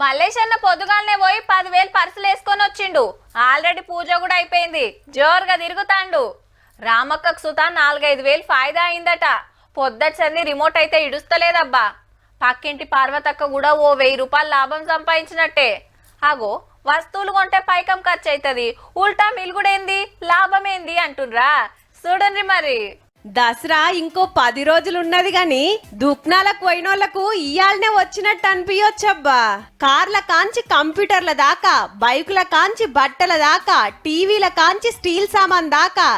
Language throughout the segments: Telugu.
మల్లేష్ అన్న పొద్దుగాలనే పోయి 10,000 పర్సులు వేసుకొని వచ్చిండు. ఆల్రెడీ పూజ కూడా అయిపోయింది. జోరుగా తిరుగుతాండు. రామక్కకు సుతా 4-5 వేలు ఫాయిదా అయిందట. పొద్దటి రిమోట్ అయితే ఇడుస్తలేదబ్బా. పక్కింటి పార్వతక్క కూడా ఓ 1000 రూపాయలు లాభం సంపాదించినట్టే. అగో వస్తువులు కొంటే పైకం ఖర్చు అవుతుంది, ఉల్టా మిలుగుడేంది లాభమేంది అంటుండ్రా. చూడండి మరి. దసరా ఇంకో 10 రోజులున్నది గాని దుక్నాలకు పోయినోళ్లకు ఇయాలనే వచ్చినట్టు అనిపించొచ్చబ్బా. కార్ల కాంచి కంప్యూటర్ల దాకా, బైకుల కాంచి బట్టల దాకా, టీవీల కాంచి స్టీల్ సామాన్ దాకా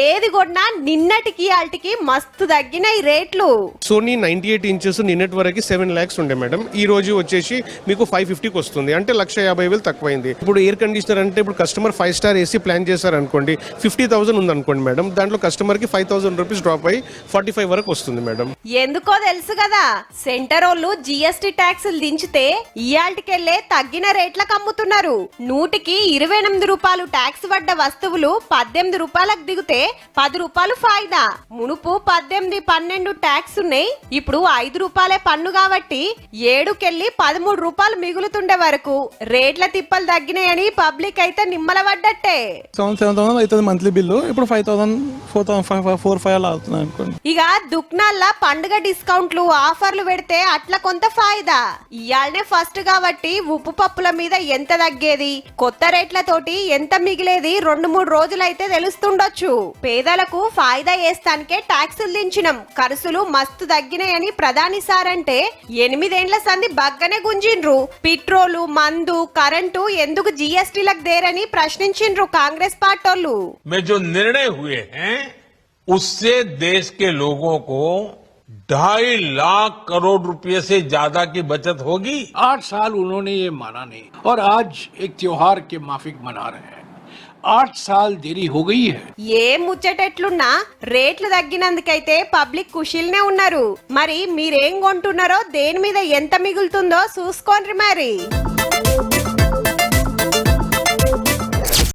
ఏది కొన్నా నిన్నటికి ఆల్టికి మస్తు తగ్గినాయి రేట్లు. సోనీ 98 ఇంచెస్ నిన్నటి వరకు 7 lakhs ఉండే మేడం. ఈ రోజు వచ్చేసి మీకు 550కి వస్తుంది, అంటే 1,50,000 తక్కువైంది. ఇప్పుడు ఎయిర్ కండిషనర్ అంటే ఇప్పుడు కస్టమర్ 5 స్టార్ ఏసీ ప్లాన్ చేశారు అనుకోండి, 50,000 ఉంది అనుకోండి మేడం. దాంట్లో కస్టమర్ కి 5,000 రూపీస్ డ్రాప్ అయ్యి 45 వరకు వస్తుంది మేడం. ఎందుకో తెలుసు కదా, సెంటర్ వాళ్ళు GST ట్యాక్సులు దించితే ఇయాల్టికెళ్లే తగ్గిన రేట్లకు అమ్ముతున్నారు. 100కి 28 రూపాయలు ట్యాక్స్ పడ్డ వస్తువులు 18 రూపాయలకు దిగితే 10 రూపాయలు ఫాయిదా. మునుపు 18-12 ట్యాక్స్ ఉన్నాయి, ఇప్పుడు 5 రూపాయలే పన్ను కాబట్టి 7కెళ్ళి 13 రూపాయలు మిగులుతుండే వరకు రేట్ల తిప్పలు తగ్గినాయని పబ్లిక్ అయితే నిమ్మల పడ్డట్టే. 7,000 అవుతుంది మంత్లీ బిల్లు, ఇప్పుడు 5,000 4,500 అవుతుంది అనుకోండి. ఇక దుక్నాల్ల పండుగ డిస్కౌంట్లు ఆఫర్లు పెడితే అట్లా కొంత ఫాయిదా. ఇయాలనే ఫస్ట్ కాబట్టి ఉప్పు పప్పుల మీద ఎంత తగ్గేది, కొత్త రేట్లతోటి ఎంత మిగిలేది 2-3 రోజులైతే తెలుస్తుండొచ్చు. పేదలకు ఫాయిదా చేస్తానికే ట్యాక్సులు దించినం, ఖర్చులు మస్తు తగ్గినాయని ప్రధాని సార్ అంటే 8 ఏండ్ల సంది బగ్గనే గుంజిండ్రు. పెట్రోలు, మందు, కరెంటు ఎందుకు GSTలకు దేరని ప్రశ్నించిండ్రు కాంగ్రెస్ పార్టోళ్ళు. उससे देश के लोगों को 2.5 लाख करोड़ रुपए से ज्यादा की बचत होगी। 8 साल उन्होंने ये माना नहीं और आज एक त्योहार के माफिक मना रहे हैं। 8 साल देरी हो गई है. ఏ ముచ్చటెట్లున్నా రేట్లు తగ్గినందుకైతే పబ్లిక్ ఖుషీల్నే ఉన్నారు. మరి మీరేం కొంటున్నారో, దేని మీద ఎంత మిగులుతుందో చూసుకోండి మరి.